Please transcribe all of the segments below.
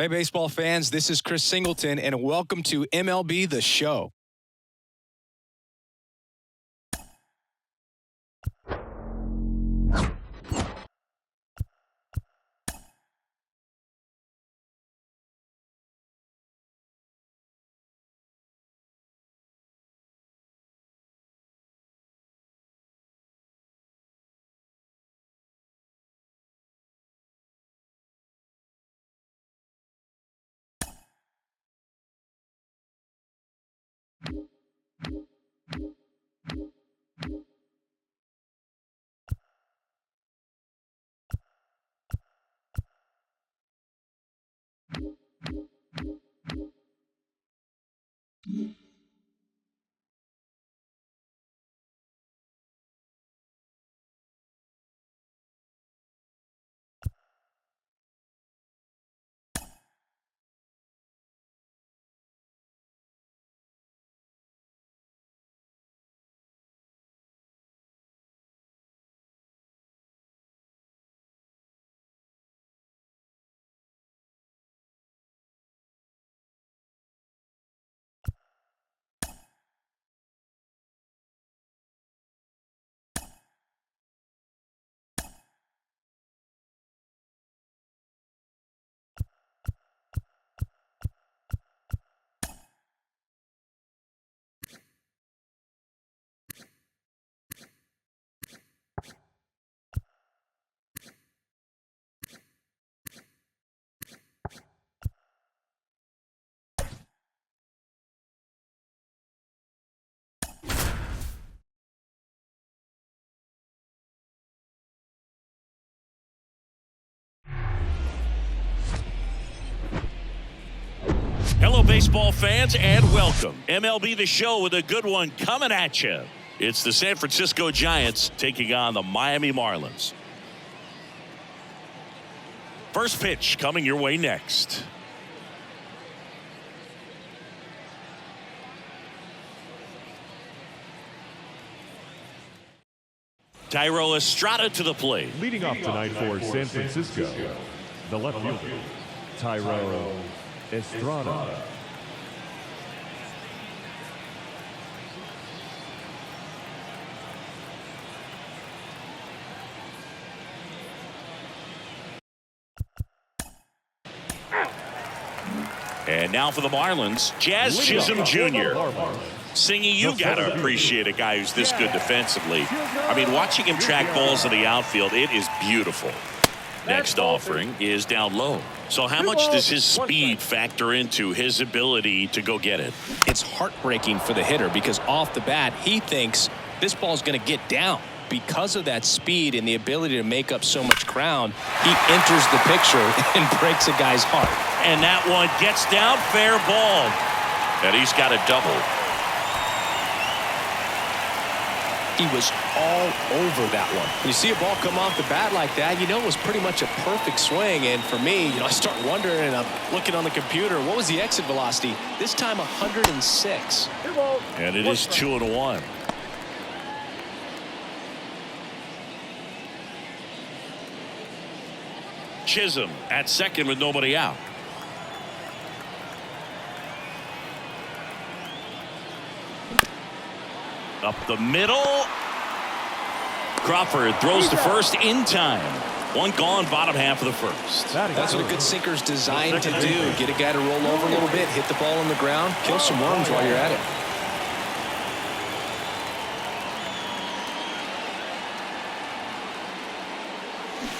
Hey, baseball fans, this is Chris Singleton, and welcome to MLB The Show. Hello, baseball fans, and welcome. MLB The Show with a good one coming at you. It's the San Francisco Giants taking on the Miami Marlins. First pitch coming your way next. Thairo Estrada to the plate. Leading off tonight for San Francisco, the left fielder, Thairo Estrada. And now for the Marlins, Jazz Chisholm Jr. Singing, you got to appreciate a guy who's this good defensively. I mean, watching him track balls in the outfield, it is beautiful. Next offering is down low. So how much does his speed factor into his ability to go get it? It's heartbreaking for the hitter because off the bat, he thinks this ball's going to get down. Because of that speed and the ability to make up so much ground, he enters the picture and breaks a guy's heart. And that one gets down, fair ball. And he's got a double. He was all over that one. When you see a ball come off the bat like that, you know it was pretty much a perfect swing. And for me, I start wondering, and I'm looking on the computer, what was the exit velocity? This time 106. And it is 2-1. Chisholm at second with nobody out. Up the middle. Crawford throws to first in time. One gone, bottom half of the first. That's what a good sinker's designed to do. Get a guy to roll over a little bit, hit the ball on the ground, kill some worms while you're at it.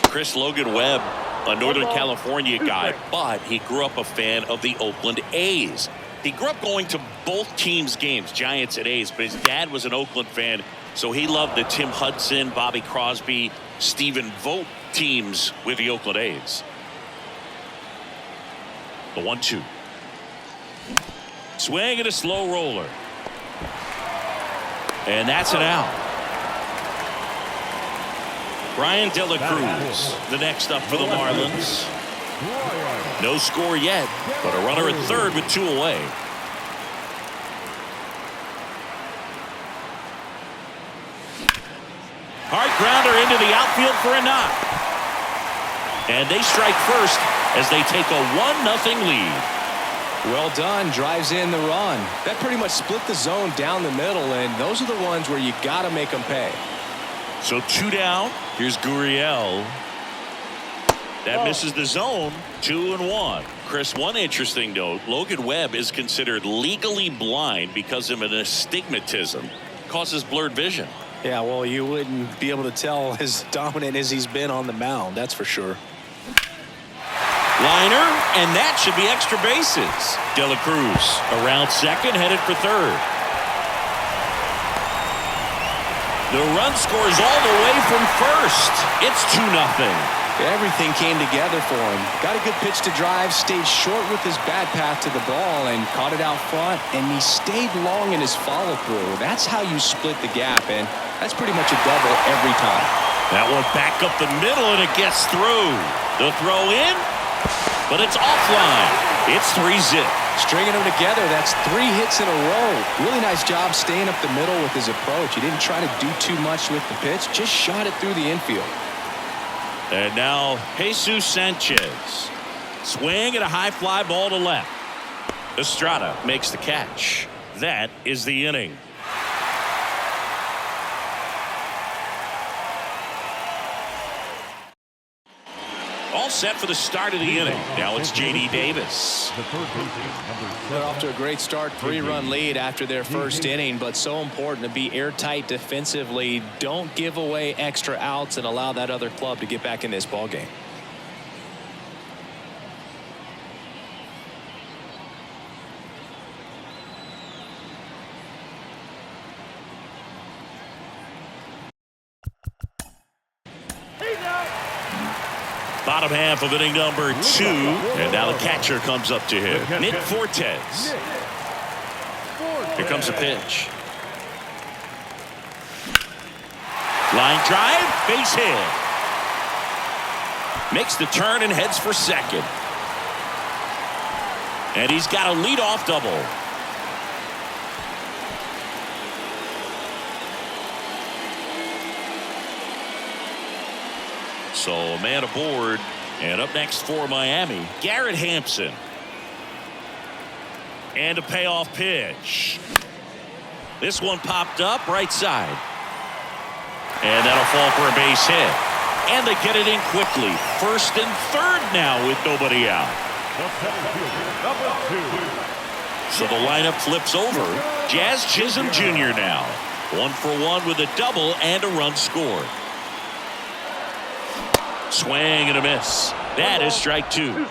Chris Logan Webb, a Northern California guy, but he grew up a fan of the Oakland A's. He grew up going to both teams' games, Giants and A's, but his dad was an Oakland fan, so he loved the Tim Hudson, Bobby Crosby, Stephen Vogt teams with the Oakland A's. The 1-2. Swing and a slow roller. And that's an out. Brian De La Cruz, the next up for the Marlins. No score yet, but a runner at third with 2 away. Hard grounder into the outfield for a knock. And they strike first. as they take a 1-0 lead. Well done. Drives in the run. That pretty much split the zone down the middle, and those are the ones where you got to make them pay. So 2 down. Here's Gurriel. That misses the zone. 2-1. Chris, one interesting note, Logan Webb is considered legally blind because of an astigmatism. Causes blurred vision. Yeah, well, you wouldn't be able to tell as dominant as he's been on the mound, that's for sure. Liner, and that should be extra bases. De La Cruz around second, headed for third. The run scores all the way from first. It's 2-0. Everything came together for him. Got a good pitch to drive, stayed short with his bad path to the ball, and caught it out front, and he stayed long in his follow-through. That's how you split the gap, and that's pretty much a double every time. That one back up the middle, and it gets through. The throw in, but it's offline. It's 3-zip. Stringing them together, that's 3 hits in a row. Really nice job staying up the middle with his approach. He didn't try to do too much with the pitch, just shot it through the infield. And now Jesus Sanchez. Swing and a high fly ball to left. Estrada makes the catch. That is the inning. All set for the start of the inning. Now it's J.D. Davis. They're off to a great start, 3-run lead after their first inning, but so important to be airtight defensively. Don't give away extra outs and allow that other club to get back in this ball game. Bottom half of inning number 2. And now the catcher comes up to him. Nick Fortes. Here comes a pitch. Line drive, base hit. Makes the turn and heads for second. And he's got a leadoff double. So a man aboard, and up next for Miami, Garrett Hampson. And a payoff pitch. This one popped up right side. And that'll fall for a base hit. And they get it in quickly. First and third now with nobody out. So the lineup flips over. Jazz Chisholm Jr. now. 1 for 1 with a double and a run scored. Swing and a miss. That is strike 2.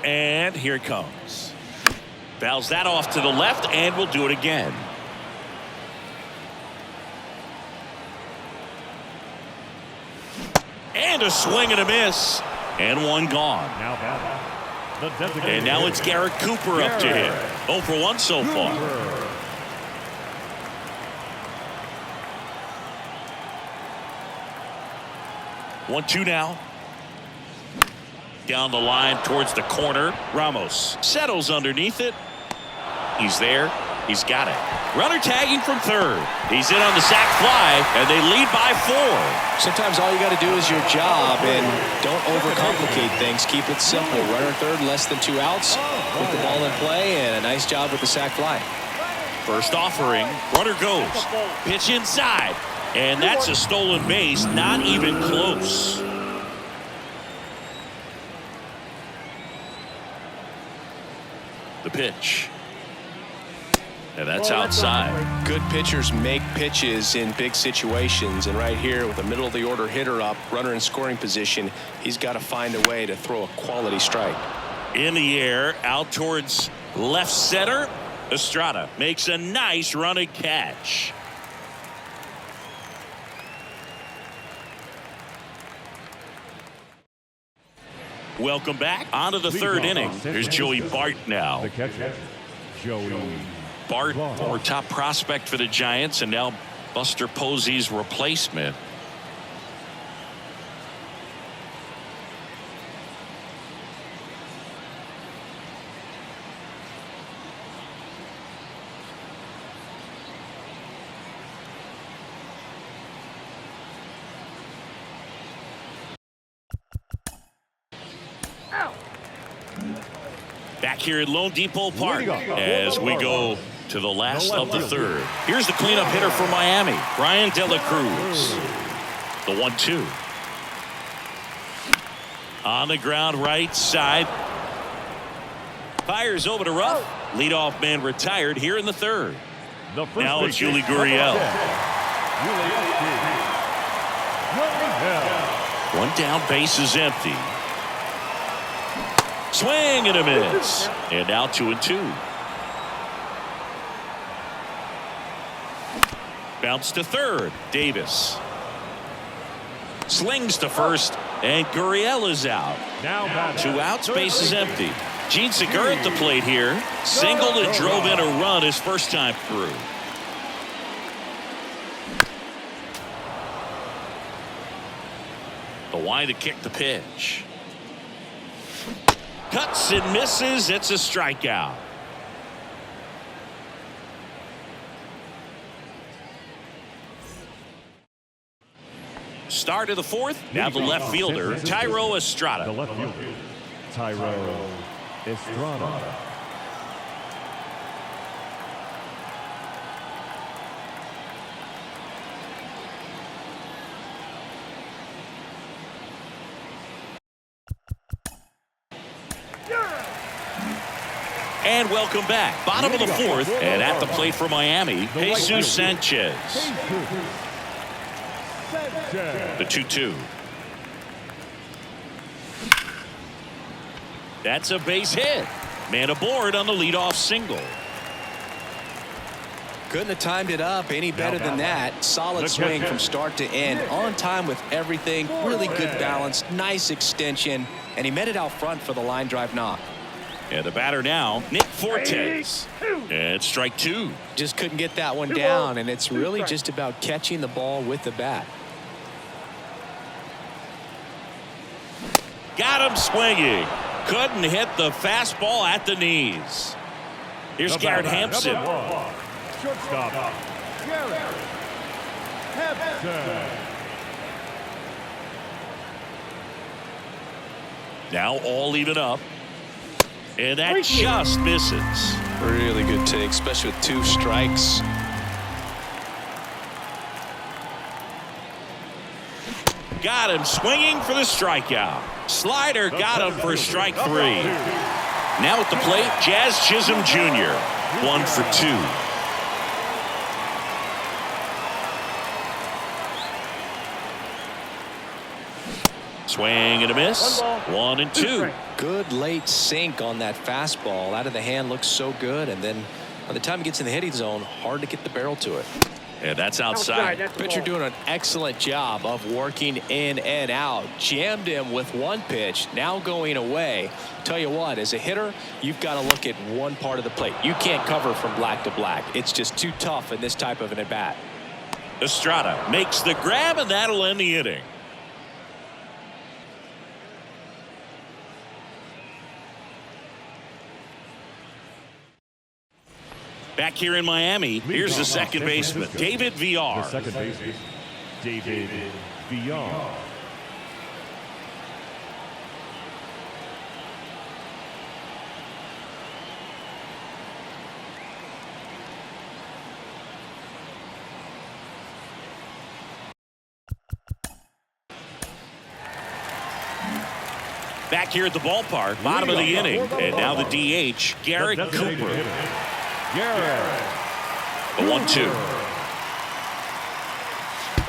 And here it comes. Fouls that off to the left, and we'll do it again. And a swing and a miss. And one gone. And now it's Garrett Cooper up to him. 0 for 1 so far. 1-2 now. Down the line towards the corner. Ramos settles underneath it. He's there. He's got it. Runner tagging from third. He's in on the sac fly, and they lead by 4. Sometimes all you got to do is your job, and don't overcomplicate things. Keep it simple. Runner third, less than 2 outs. Put the ball in play, and a nice job with the sac fly. First offering. Runner goes. Pitch inside. And that's a stolen base. Not even close. The pitch. And that's outside. Good pitchers make pitches in big situations, and right here with a middle of the order hitter up, runner in scoring position, he's got to find a way to throw a quality strike. In the air, out towards left center. Estrada makes a nice running catch. Welcome back onto the third inning. Here's Joey Bart now. The catcher, Joey Bart, former top prospect for the Giants, and now Buster Posey's replacement. Back here at Lone Depot Park as we go to the last of the third. Here's the cleanup hitter for Miami, Brian De La Cruz. The 1-2. On the ground right side. Fires over to Ruff. Leadoff man retired here in the third. Now it's Yuli Gurriel. One down, base is empty. Swing and a miss. And now 2-2. Bounce to third. Davis. Slings to first. And Gurriel is out. Now 2 outs, base is empty. Gene Segura at the plate here. Singled and drove in a run his first time through. The wind to kick the pitch. Cuts and misses. It's a strikeout. Start of the fourth. Now the left fielder, Thairo Estrada. The left fielder, Thairo Estrada. And welcome back. Bottom of the fourth. And at the plate for Miami, Jesus Sanchez. The 2-2. That's a base hit. Man aboard on the leadoff single. Couldn't have timed it up any better than that. Solid swing from start to end. On time with everything. Really good balance. Nice extension. And he met it out front for the line drive knock. And the batter now, Nick Fortes. And strike 2. Just couldn't get that one down. And it's really just about catching the ball with the bat. Got him swinging. Couldn't hit the fastball at the knees. Here's Garrett Hampson. Shortstop, Garrett Hampson. Now all even up. And that just misses. Really good take, especially with 2 strikes. Got him swinging for the strikeout. Slider got him for strike 3. Now at the plate, Jazz Chisholm Jr. 1 for 2. Swing and a miss. 1-2. Good late sink on that fastball. Out of the hand, looks so good. And then by the time he gets in the hitting zone, hard to get the barrel to it. And that's outside. Pitcher doing an excellent job of working in and out. Jammed him with 1 pitch. Now going away. Tell you what, as a hitter, you've got to look at one part of the plate. You can't cover from black to black. It's just too tough in this type of an at-bat. Estrada makes the grab, and that'll end the inning. Back here in Miami, here's the second baseman, David Villar. The second baseman, David Villar. Back here at the ballpark, bottom of the inning, and now the DH, Garrett Cooper. Garrett. The 1-2.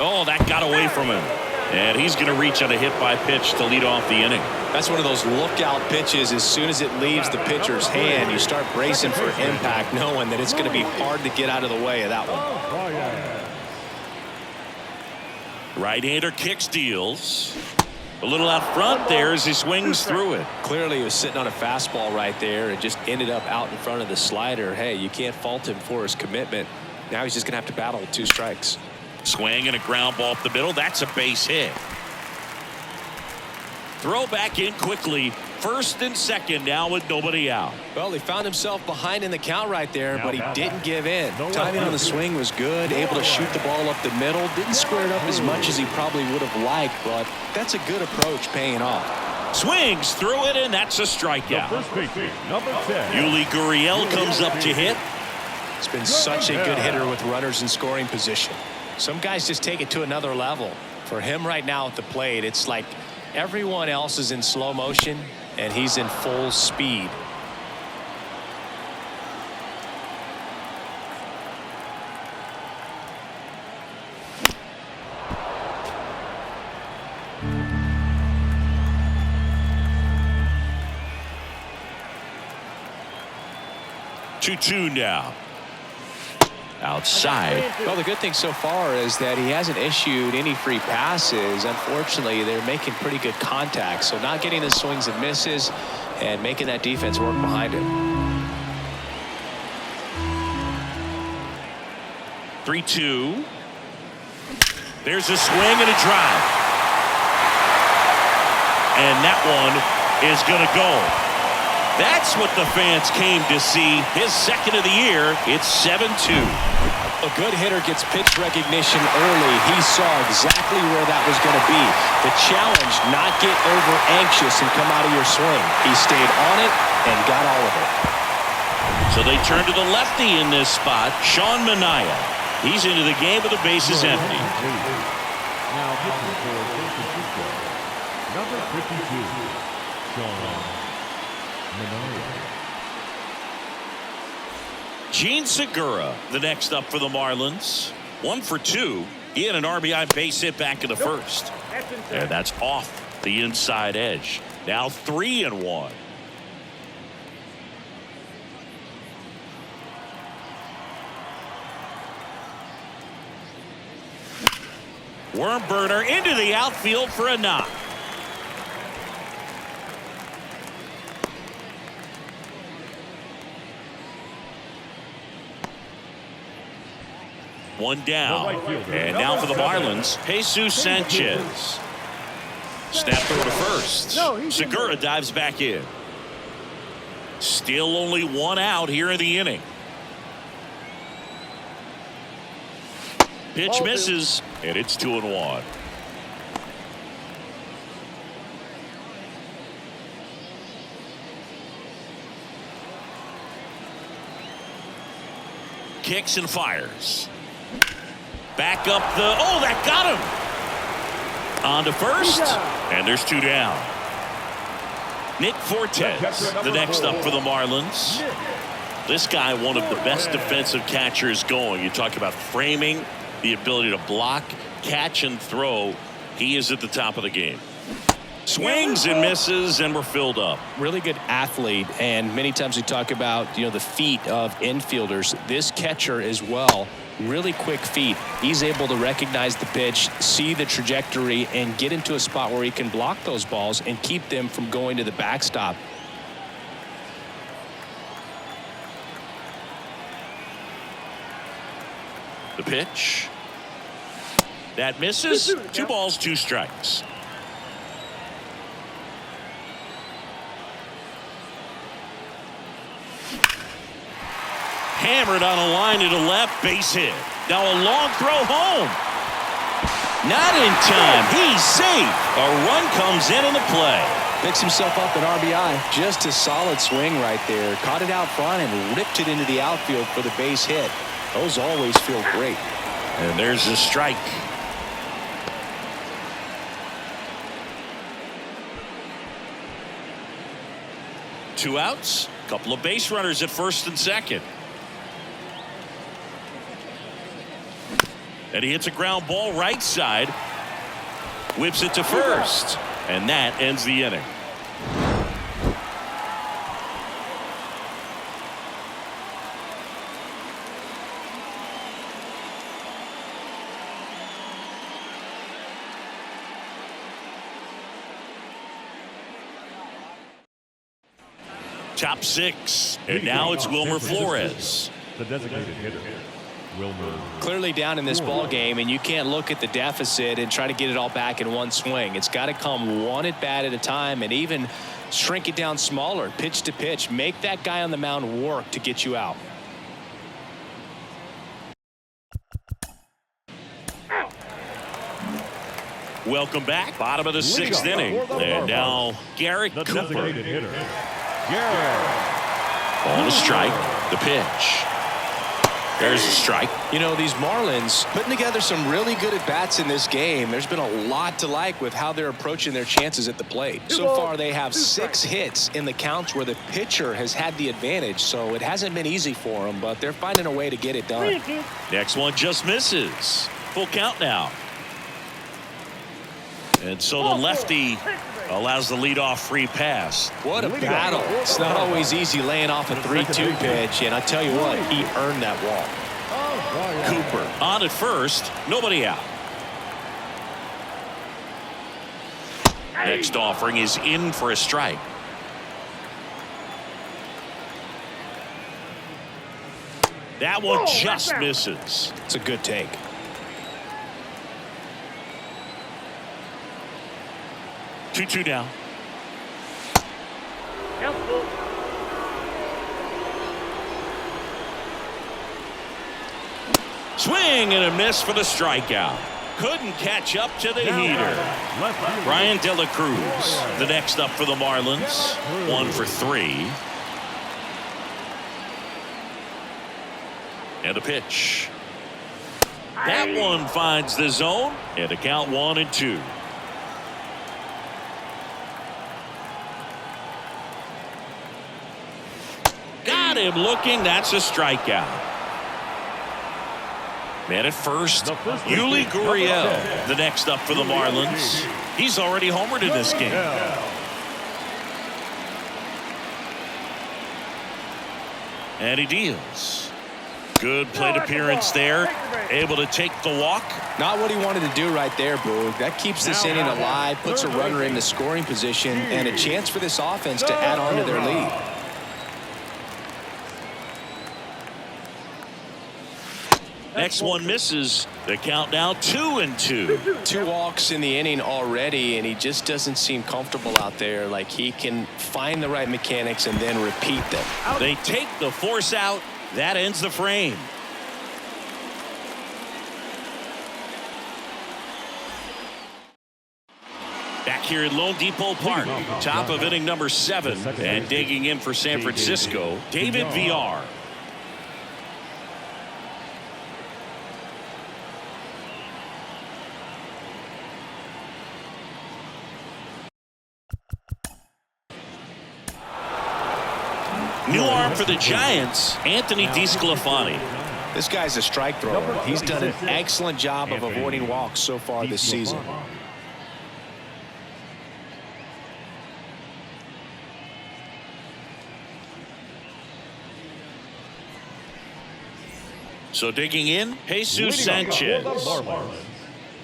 Oh, that got away from him. And he's going to reach on a hit by pitch to lead off the inning. That's one of those lookout pitches. As soon as it leaves the pitcher's hand, you start bracing for impact, knowing that it's going to be hard to get out of the way of that one. Right-hander kick steals. A little out front there as he swings through it. Clearly he was sitting on a fastball right there and just ended up out in front of the slider. Hey, you can't fault him for his commitment. Now he's just going to have to battle with 2 strikes. Swing and a ground ball up the middle. That's a base hit. Throw back in quickly. First and second now with nobody out. Well, he found himself behind in the count right there, but he didn't give in. Timing on the swing was good, able to shoot the ball up the middle. Didn't square it up as much as he probably would have liked, but that's a good approach paying off. Swings through it, and that's a The strikeout. first baseman, number 10. Yuli Gurriel comes up to hit. He's been such a good hitter with runners in scoring position. Some guys just take it to another level. For him right now at the plate, it's like everyone else is in slow motion and he's in full speed. Two now. Outside. Well, the good thing so far is that he hasn't issued any free passes. Unfortunately, they're making pretty good contact, so not getting the swings and misses and making that defense work behind him. 3-2. There's a swing and a drive. And that one is going to go. That's what the fans came to see. His second of the year. It's 7-2. A good hitter gets pitch recognition early. He saw exactly where that was going to be. The challenge, not get over anxious and come out of your swing. He stayed on it and got all of it. So they turn to the lefty in this spot, Sean Manaea. He's into the game with the bases empty. Now pitching for San Francisco, number 52, Sean Manaea. Gene Segura, the next up for the Marlins. 1 for 2. He had an RBI base hit back in the first. And that's off the inside edge. Now 3-1. Worm burner into the outfield for a knock. One down. And now for the Marlins, Jesus Sanchez. Snap throw to first. Segura dives back in. Still only one out here in the inning. Pitch misses, and it's 2-1. Kicks and fires. Back up the, oh, that got him. On to first, and there's 2 down. Nick Fortes, the next up for the Marlins. This guy, one of the best defensive catchers going. You talk about framing, the ability to block, catch, and throw. He is at the top of the game. Swings and misses, and we're filled up. Really good athlete, and many times we talk about, the feet of infielders. This catcher as well, really quick feet. He's able to recognize the pitch, see the trajectory, and get into a spot where he can block those balls and keep them from going to the backstop. The pitch. That misses. 2 balls, 2 strikes. Hammered on a line to the left, base hit. Now a long throw home. Not in time. He's safe. A run comes in the play. Picks himself up an RBI. Just a solid swing right there. Caught it out front and ripped it into the outfield for the base hit. Those always feel great. And there's a strike. Two outs. Couple of base runners at first and second. And he hits a ground ball right side. Whips it to first. And that ends the inning. Top 6. And now it's Wilmer Flores. The designated hitter, Wilmer. Clearly down in this ball game, and you can't look at the deficit and try to get it all back in one swing. It's got to come one at bat at a time, and even shrink it down smaller, pitch to pitch. Make that guy on the mound work to get you out. Welcome back. Bottom of the sixth inning. And now Garrett The Cooper. designated hitter, Garrett. On a strike. The pitch. There's a strike. You know, these Marlins putting together some really good at-bats in this game. There's been a lot to like with how they're approaching their chances at the plate. So far, they have 6 hits in the counts where the pitcher has had the advantage. So it hasn't been easy for them, but they're finding a way to get it done. Next one just misses. Full count now. And so the lefty allows the leadoff free pass. What a battle. It's not always easy laying off a 3-2 pitch, and I tell you what, he earned that walk. Cooper on at first. Nobody out. Next offering is in for a strike. That one just misses. It's a good take. Two down. Swing and a miss for the strikeout. Couldn't catch up to the heater. Brian De La Cruz, the next up for the Marlins. 1 for 3. And a pitch. That one finds the zone. And a count 1-2. Got him looking. That's a strikeout. Man at first, Yuli Gurriel, the next up for the Marlins. He's already homered in this game. And he deals. Good plate appearance there. Able to take the walk. Not what he wanted to do right there, Boog. That keeps this inning alive, puts a runner in the scoring position, and a chance for this offense to add on to their lead. Next one misses. The count now 2-2. 2 walks in the inning already, and he just doesn't seem comfortable out there. Like he can find the right mechanics and then repeat them. They take the force out. That ends the frame. Back here at Lone Depot Park, top of inning number 7, and digging in for San Francisco, David Villar. New arm for the Giants, Anthony DeSclafani. This guy's a strike thrower. He's done an excellent job of avoiding walks so far this season. So digging in, Jesus Sanchez.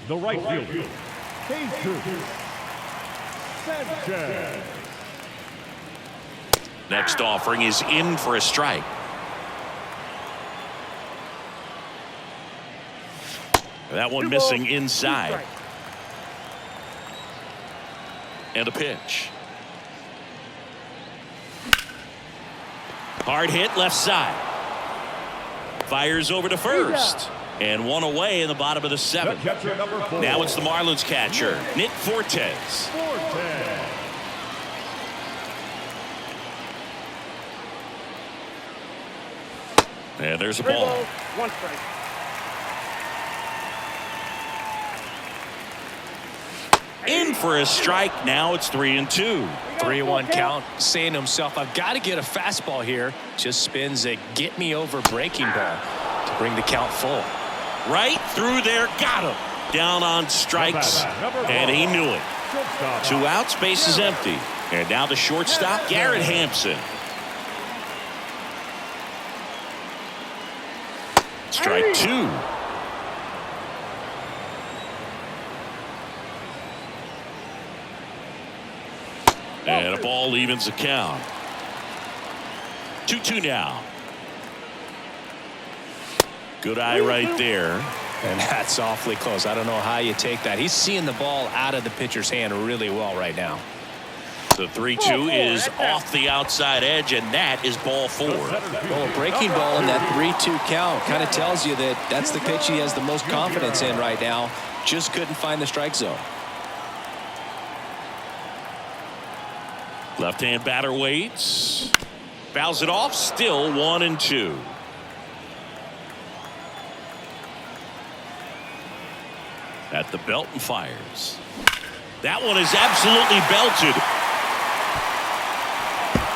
The right fielder, Jesus Sanchez. Next offering is in for a strike. That one missing inside. And a pitch. Hard hit left side. Fires over to first. And one away in the bottom of the 7th. Now it's the Marlins catcher, Nick Fortes. And there's a ball. 1 strike. In for a strike. Now it's 3-2. 3-1 count, saying to himself, I've got to get a fastball here. Just spins a get me over breaking ball to bring the count full. Right through there. Got him. Down on strikes. And he knew it. 2 outs. Base is empty. And now the shortstop, Garrett Hampson. Strike 2. And a ball evens the count. 2-2 now. Good eye right there. And that's awfully close. I don't know how you take that. He's seeing the ball out of the pitcher's hand really well right now. The 3-2 is off the outside edge, and that is ball 4. Well, a breaking ball in that 3-2 count kind of tells you that that's the pitch he has the most confidence in right now. Just couldn't find the strike zone. Left-hand batter waits. Fouls it off. Still 1-2. At the belt and fires. That one is absolutely belted.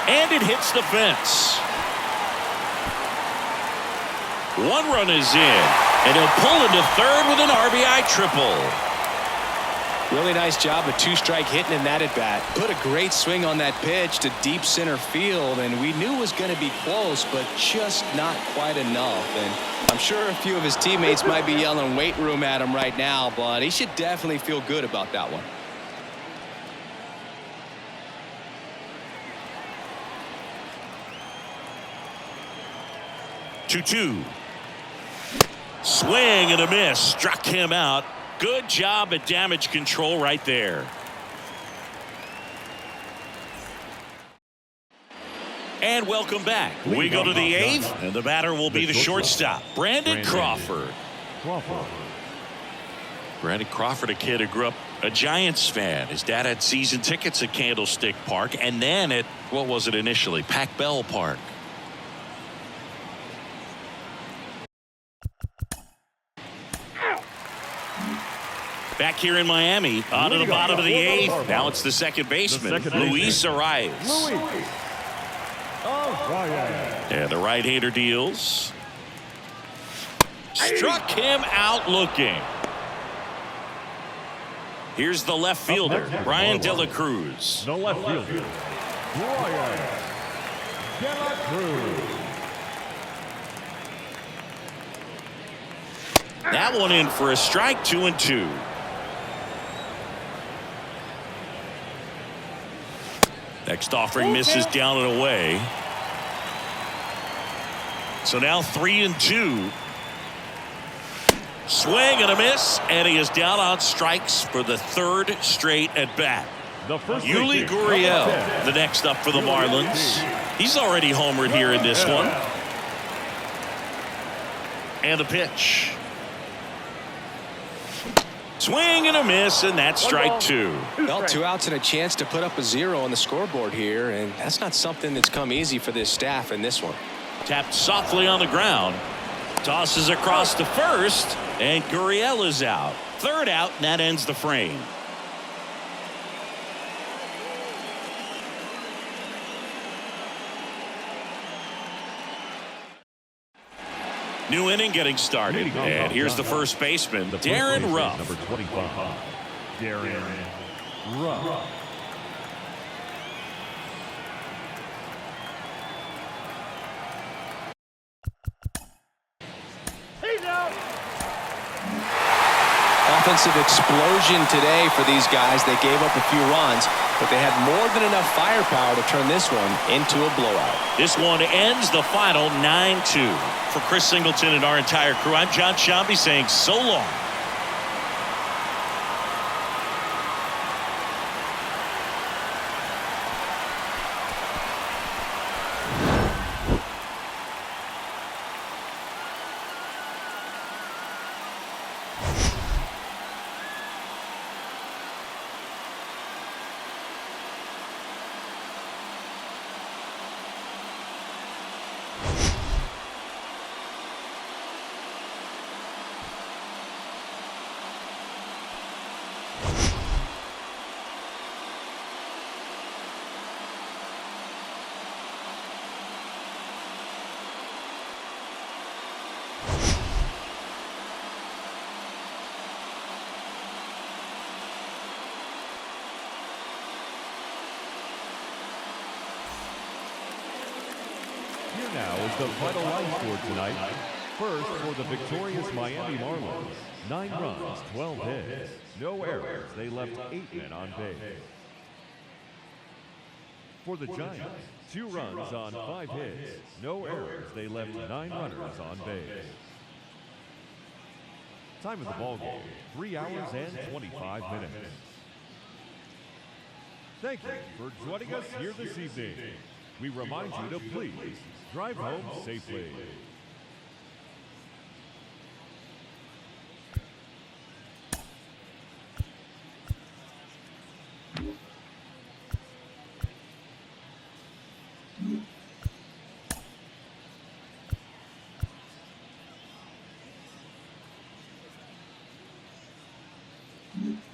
And it hits the fence. One run is in. And he'll pull into third with an RBI triple. Really nice job of two-strike hitting in that at-bat. Put a great swing on that pitch to deep center field, and we knew it was going to be close, but just not quite enough. And I'm sure a few of his teammates might be yelling weight room at him right now, but he should definitely feel good about that one. 2-2. Swing and a miss. Struck him out. Good job at damage control right there. And welcome back. We go to the eighth, and the batter will be the shortstop, Brandon Crawford. Brandon Crawford, a kid who grew up a Giants fan. His dad had season tickets at Candlestick Park, and then at, what was it initially, Pac Bell Park. Back here in Miami, on to the bottom of the eighth. Now it's the second baseman, Luis Arias. And the right-hander deals. Struck him out looking. Here's the left fielder, Brian De La Cruz. The left fielder, Brian De La Cruz. That one in for a strike, 2-2. Next offering misses down and away. So now 3-2. Swing and a miss, and he is down on strikes for the third straight at bat. Yuli Gurriel, the next up for the Marlins. He's already homered here in this one. And the pitch. Swing and a miss, and that's strike two. Well, 2 outs and a chance to put up a 0 on the scoreboard here, and that's not something that's come easy for this staff in this one. Tapped softly on the ground. Tosses across to first, and Gurriel is out. Third out, and that ends the frame. New inning getting started, and here's the first baseman, Darren Ruff. Number 25, Darren Ruff. Offensive explosion today for these guys. They gave up a few runs, but they had more than enough firepower to turn this one into a blowout. This one ends the final 9-2. For Chris Singleton and our entire crew, I'm John Shambi saying so long. Here now is the final line score tonight. First, for the victorious Miami Marlins, 9 runs, 12 hits, no errors. They left 8 men on base. For the Giants, 2 runs on 5 hits, no errors. They left 9 runners on base. Time of the ball game, 3 hours and 25 minutes. Thank you for joining us here this evening. We remind you to please drive home safely. Mm-hmm.